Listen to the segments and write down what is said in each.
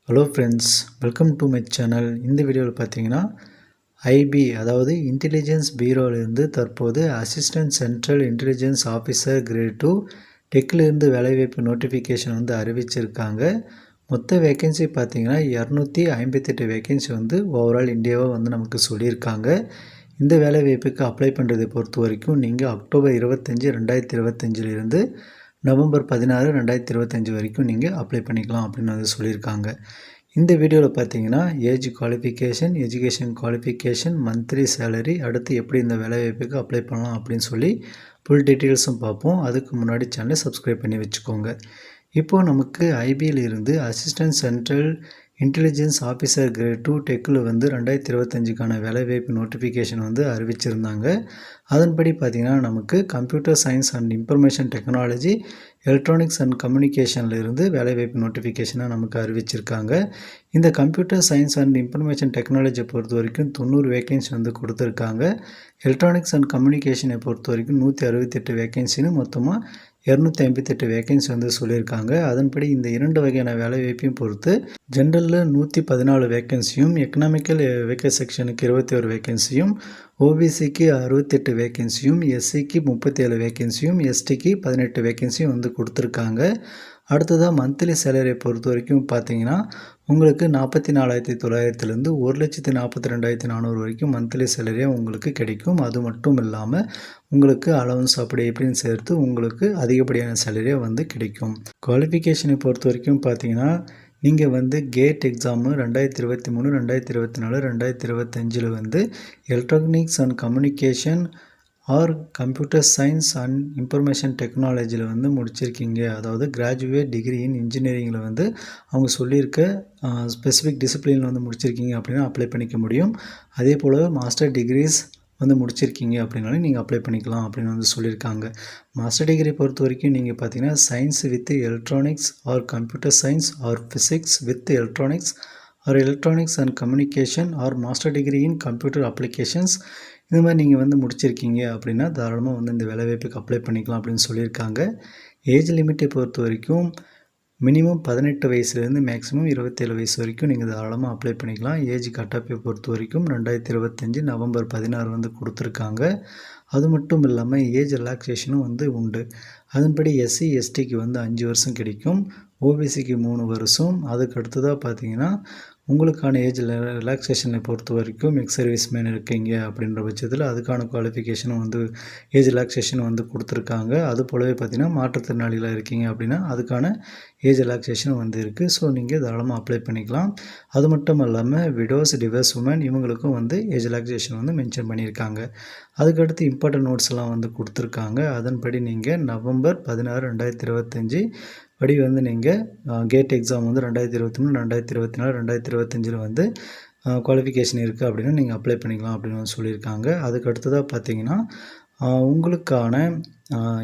Hello friends, welcome to my channel. இந்த வீடியோவில் பார்த்தீங்கன்னா ஐபி அதாவது இன்டெலிஜென்ஸ் பீரோவிலேருந்து தற்போது assistant central intelligence officer grade 2 டெக்கிலிருந்து வேலைவாய்ப்பு நோட்டிஃபிகேஷன் வந்து அறிவிச்சிருக்காங்க. மொத்த வேக்கன்சி பார்த்தீங்கன்னா 258 வேக்கன்சி வந்து ஓவரால் இந்தியாவாக வந்து நமக்கு சொல்லியிருக்காங்க. இந்த வேலைவாய்ப்புக்கு அப்ளை பண்ணுறதை பொறுத்த வரைக்கும் நீங்கள் அக்டோபர் 25, 2025 நவம்பர் 16, 2025 வரைக்கும் நீங்கள் அப்ளை பண்ணிக்கலாம் அப்படின்னு வந்து சொல்லியிருக்காங்க. இந்த வீடியோவில் பார்த்தீங்கன்னா age qualification, education qualification, monthly salary, அடுத்து எப்படி இந்த வேலைவாய்ப்புக்கு அப்ளை பண்ணலாம் அப்படின்னு சொல்லி ஃபுல் டீட்டெயில்ஸும் பார்ப்போம். அதுக்கு முன்னாடி சேனலை சப்ஸ்கிரைப் பண்ணி வச்சுக்கோங்க. இப்போது நமக்கு ஐபியில் இருந்து assistant central intelligence officer grade 2 டெக்கில் வந்து 2025க்கான வேலைவாய்ப்பு நோட்டிஃபிகேஷன் வந்து அறிவிச்சிருந்தாங்க. அதன்படி பார்த்திங்கன்னா நமக்கு computer science and information technology, electronics and கம்யூனிகேஷனில் இருந்து வேலைவாய்ப்பு நோட்டிஃபிகேஷனாக நமக்கு அறிவிச்சிருக்காங்க. இந்த கம்ப்யூட்டர் சயின்ஸ் அண்ட் இன்ஃபர்மேஷன் டெக்னாலஜியை பொறுத்த வரைக்கும் 90 வேக்கன்சி வந்து கொடுத்துருக்காங்க. எலக்ட்ரானிக்ஸ் அண்ட் கம்யூனிகேஷனை பொறுத்த வரைக்கும் 168 வேக்கன்சின்னு மொத்தமாக 258 வேக்கன்சி வந்து சொல்லியிருக்காங்க. அதன்படி இந்த 2 வகையான வேலைவாய்ப்பையும் பொறுத்து ஜென்ரலில் 114 வேக்கன்சியும், எக்கனாமிக்கல் வேக்கன் செக்ஷனுக்கு 21 வேக்கன்சியும், ஓபிசிக்கு 68 வேக்கன்சியும், எஸ்சிக்கு 37 வேக்கன்சியும், எஸ்டிக்கு 18 வேக்கன்சியும் வந்து கொடுத்துருக்காங்க. அடுத்ததாக மந்த்லி சேலரியை பொறுத்த வரைக்கும் பார்த்தீங்கன்னா உங்களுக்கு 44,900லேருந்து 1,42,400 வரைக்கும் மந்த்லி சேலரியாக உங்களுக்கு கிடைக்கும். அது மட்டும் இல்லாமல் உங்களுக்கு அலவன்ஸ் அப்படி இப்படின்னு சேர்த்து உங்களுக்கு அதிகப்படியான சேலரியாக வந்து கிடைக்கும். குவாலிஃபிகேஷனை பொறுத்த வரைக்கும் பார்த்தீங்கன்னா நீங்கள் வந்து கேட் எக்ஸாமு 2023, 2024, 2025 வந்து electronics and communication R computer science and information டெக்னாலஜியில் வந்து முடிச்சிருக்கீங்க. அதாவது கிராஜுவேட் டிகிரி இன் இன்ஜினியரிங்கில் வந்து அவங்க சொல்லியிருக்க ஸ்பெசிஃபிக் டிசிப்ளினில் வந்து முடிச்சிருக்கீங்க அப்படின்னா அப்ளை பண்ணிக்க முடியும். அதே போல் மாஸ்டர் டிகிரிஸ் வந்து முடிச்சிருக்கீங்க அப்படின்னாலும் நீங்கள் அப்ளை பண்ணிக்கலாம் அப்படின்னு வந்து சொல்லியிருக்காங்க. மாஸ்டர் டிகிரி பொறுத்த வரைக்கும் நீங்கள் பார்த்தீங்கன்னா science with electronics or computer science or physics with electronics or electronics and communication or master degree in computer applications இது மாதிரி நீங்கள் வந்து முடிச்சிருக்கீங்க அப்படின்னா தாராளமாக வந்து இந்த வேலைவாய்ப்புக்கு அப்ளை பண்ணிக்கலாம் அப்படின்னு சொல்லியிருக்காங்க. ஏஜ் லிமிட்டை பொறுத்த வரைக்கும் மினிமம் 18 வயசுலேருந்து மேக்ஸிமம் 27 வயசு வரைக்கும் நீங்கள் தாராளமாக அப்ளை பண்ணிக்கலாம். ஏஜ் கட்டாப்பை பொறுத்த வரைக்கும் 2025 நவம்பர் 16 வந்து கொடுத்துருக்காங்க. அது மட்டும் இல்லாமல் ஏஜ் ரிலாக்ஸேஷனும் வந்து உண்டு. அதன்படி எஸ்சி எஸ்டிக்கு வந்து 5 வருஷம் கிடைக்கும், ஓபிசிக்கு 3 வருஷம். அதுக்கு அடுத்ததாக பார்த்தீங்கன்னா உங்களுக்கான ஏஜ் ரிலாக்ஸேஷனை பொறுத்த வரைக்கும் எக்ஸ் சர்வீஸ் மேன் இருக்கீங்க அப்படின்ற பட்சத்தில் அதுக்கான குவாலிஃபிகேஷனும் வந்து ஏஜ் ரிலாக்ஸேஷன் வந்து கொடுத்துருக்காங்க. அது போலவே பார்த்திங்கன்னா மாற்றுத்திறனாளிகளாக இருக்கீங்க அப்படின்னா அதுக்கான ஏஜ் ரிலாக்ஸேஷனும் வந்து இருக்குது. ஸோ நீங்கள் தாராளமாக அப்ளை பண்ணிக்கலாம். அது மட்டும் இல்லாமல் விடோஸ், டிவர்ஸ் உமன் இவங்களுக்கும் வந்து ஏஜ் ரிலாக்ஸேஷன் வந்து மென்ஷன் பண்ணியிருக்காங்க. அதுக்கடுத்து இம்பார்ட்டன்ட் நோட்ஸ் எல்லாம் வந்து கொடுத்துருக்காங்க. அதன்படி நீங்கள் நவம்பர் 16, 2025 படி வந்து நீங்கள் கேட் எக்ஸாம் வந்து 2023, 2024, 2025 வந்து குவாலிஃபிகேஷன் இருக்குது அப்படின்னா நீங்கள் அப்ளை பண்ணிக்கலாம் அப்படின்னு வந்து சொல்லியிருக்காங்க. அதுக்கு அடுத்ததாக பார்த்தீங்கன்னா உங்களுக்கான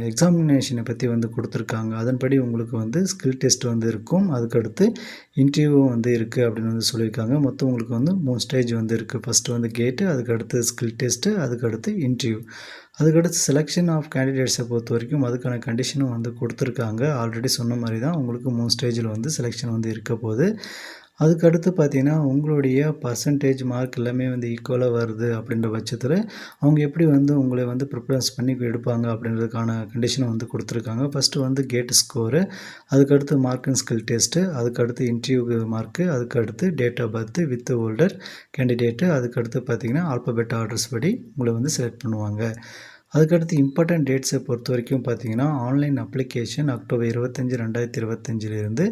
எக்ஸாமினேஷனை பற்றி வந்து கொடுத்துருக்காங்க. அதன்படி உங்களுக்கு வந்து ஸ்கில் டெஸ்ட் வந்து இருக்கும். அதுக்கடுத்து இன்டர்வியூவும் வந்து இருக்குது அப்படின்னு வந்து சொல்லியிருக்காங்க. மொத்தம் உங்களுக்கு வந்து 3 ஸ்டேஜ் வந்து இருக்குது. ஃபஸ்ட்டு வந்து கேட்டு, அதுக்கடுத்து ஸ்கில் டெஸ்ட்டு, அதுக்கடுத்து இன்டர்வியூ. அதுக்கடுத்து செலெக்ஷன் ஆஃப் கேண்டிடேட்ஸை பொறுத்த வரைக்கும் அதுக்கான கண்டிஷனும் வந்து கொடுத்துருக்காங்க. ஆல்ரெடி சொன்ன மாதிரி தான் உங்களுக்கு 3 ஸ்டேஜில் வந்து செலெக்ஷன் வந்து இருக்க போகுது. அதுக்கடுத்து பார்த்தீங்கன்னா உங்களுடைய பர்சன்டேஜ் மார்க் எல்லாமே வந்து ஈக்குவலாக வருது அப்படின்ற பட்சத்தில் அவங்க எப்படி வந்து உங்களை வந்து ப்ரிஃபரன்ஸ் பண்ணி எடுப்பாங்க அப்படின்றதுக்கான கண்டிஷனை வந்து கொடுத்துருக்காங்க. ஃபஸ்ட்டு வந்து கேட் ஸ்கோரு, அதுக்கடுத்து மார்க் அண்ட் ஸ்கில் டெஸ்ட்டு, அதுக்கடுத்து இன்டர்வியூ மார்க்கு, அதுக்கடுத்து date of birth with older candidate, அதுக்கடுத்து பார்த்தீங்கன்னா ஆல்பபெட் ஆர்டர்ஸ் படி உங்களை வந்து செலக்ட் பண்ணுவாங்க. அதுக்கடுத்து இம்பார்ட்டன்ட் டேட்ஸை பொறுத்த வரைக்கும் பார்த்தீங்கன்னா ஆன்லைன் அப்ளிகேஷன் அக்டோபர் 25, 2025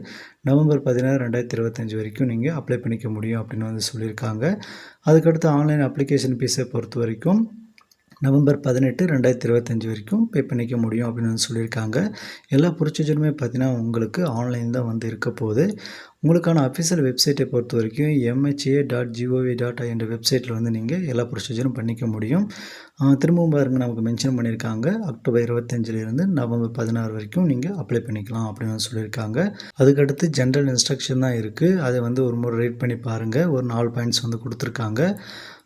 நவம்பர் 16, 2025 வரைக்கும் நீங்கள் அப்ளை பண்ணிக்க முடியும் அப்படின்னு வந்து சொல்லியிருக்காங்க. அதுக்கடுத்து ஆன்லைன் அப்ளிகேஷன் ஃபீஸை பொறுத்த வரைக்கும் நவம்பர் 18, 2025 வரைக்கும் பே பண்ணிக்க முடியும் அப்படின்னு வந்து சொல்லியிருக்காங்க. எல்லா ப்ரொசீஜருமே பார்த்தீங்கன்னா உங்களுக்கு ஆன்லைன் தான் வந்து இருக்க போகுது. உங்களுக்கான அஃபிஷியல் வெப்சைட்டை பொறுத்த வரைக்கும் mha.gov.in என்ற வெப்சைட்டில் வந்து நீங்கள் எல்லா ப்ரொசீஜரும் பண்ணிக்க முடியும். திரும்பவும் பாருங்கள் நமக்கு மென்ஷன் பண்ணியிருக்காங்க அக்டோபர் 25 நவம்பர் 16 வரைக்கும் நீங்கள் அப்ளை பண்ணிக்கலாம் அப்படின்னு வந்து சொல்லியிருக்காங்க. அதுக்கடுத்து ஜென்ரல் இன்ஸ்ட்ரக்ஷன் தான் இருக்குது. அதை வந்து ஒரு முறை ரீட் பண்ணி பாருங்கள். ஒரு 4 பாயிண்ட்ஸ் வந்து கொடுத்துருக்காங்க.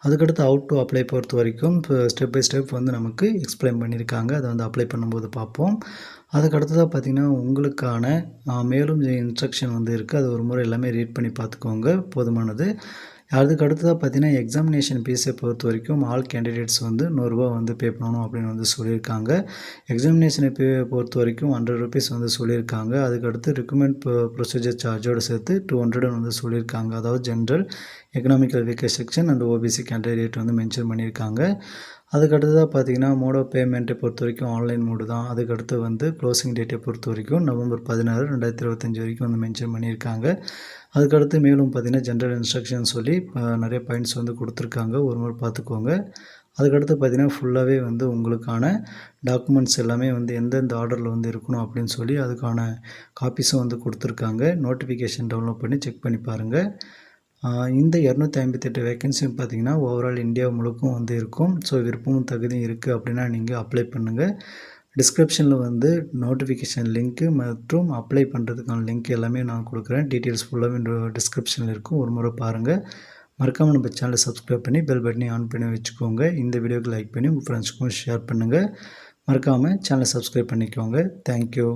அதுக்கடுத்து ஹவ் டு அப்ளை பொறுத்த வரைக்கும் இப்போ ஸ்டெப் பை ஸ்டெப் வந்து நமக்கு எக்ஸ்பிளைன் பண்ணியிருக்காங்க. அதை வந்து அப்ளை பண்ணும்போது பார்ப்போம். அதுக்கு அடுத்ததா பார்த்தீங்கன்னா, உங்களுக்கான மேலும் இன்ஸ்ட்ரக்ஷன் வந்து இருக்குது. அது ஒரு முறை எல்லாமே ரீட் பண்ணி பார்த்துக்கோங்க, போதுமானது. அதுக்கு அடுத்ததா பார்த்தீங்கன்னா, எக்ஸாமினேஷன் ஃபீஸை பொறுத்த வரைக்கும் ஆல் கேண்டிடேட்ஸ் வந்து ரூ. 100 வந்து பே பண்ணணும் அப்படின்னு வந்து சொல்லியிருக்காங்க. எக்ஸாமினேஷனை பொறுத்த வரைக்கும் ₹100 வந்து சொல்லியிருக்காங்க. அதுக்கடுத்து ரெக்ரூட்மெண்ட் ப்ரொசீஜர் சார்ஜோடு சேர்த்து 200 வந்து சொல்லியிருக்காங்க. அதாவது general, economical weaker section and OBC candidate வந்து மென்ஷன் பண்ணியிருக்காங்க. அதுக்கு அடுத்ததாக பார்த்தீங்கன்னா, மோட் ஆஃப் பேமெண்ட்டை பொறுத்த வரைக்கும் ஆன்லைன் மோடு தான். அதுக்கடுத்து வந்து க்ளோசிங் டேட்டை பொறுத்த வரைக்கும் நவம்பர் 16, 2025 வரைக்கும் வந்து மென்ஷன் பண்ணியிருக்காங்க. அதுக்கடுத்து மேலும் பார்த்தீங்கன்னா, ஜென்ரல் இன்ஸ்ட்ரக்ஷன் சொல்லி நிறைய பாயிண்ட்ஸ் வந்து கொடுத்துருக்காங்க. ஒரு முறை பார்த்துக்கோங்க. அதுக்கடுத்து பார்த்தீங்கன்னா, ஃபுல்லாகவே வந்து உங்களுக்கான டாக்குமெண்ட்ஸ் எல்லாமே வந்து எந்தெந்த ஆர்டரில் வந்து இருக்கணும் அப்படின்னு சொல்லி அதுக்கான காப்பீஸும் வந்து கொடுத்துருக்காங்க. நோட்டிஃபிகேஷன் டவுன்லோட் பண்ணி செக் பண்ணி பாருங்கள். இந்த 258 வேக்கன்சியும் பார்த்தீங்கன்னா, ஓவரால் இந்தியா முழுக்கும் வந்து இருக்கும். ஸோ விருப்பமும் தகுதியும் இருக்குது அப்படின்னா நீங்கள் அப்ளை பண்ணுங்கள். டிஸ்கிரிப்ஷனில் வந்து நோட்டிஃபிகேஷன் லிங்க்கு மற்றும் அப்ளை பண்ணுறதுக்கான லிங்க் எல்லாமே நான் கொடுக்குறேன். டீட்டெயில்ஸ் ஃபுல்லாகவே டிஸ்கிரிப்ஷனில் இருக்கும். ஒரு முறை பாருங்கள். மறக்காமல் நம்ம சேனலை சப்ஸ்கிரைப் பண்ணி பெல் பட்டனையும் ஆன் பண்ணி வச்சுக்கோங்க. இந்த வீடியோக்கு லைக் பண்ணி உங்கள் ஃப்ரெண்ட்ஸ்க்கும் ஷேர் பண்ணுங்கள். மறக்காமல் சேனலை சப்ஸ்கிரைப் பண்ணிக்கோங்க. தேங்க்யூ.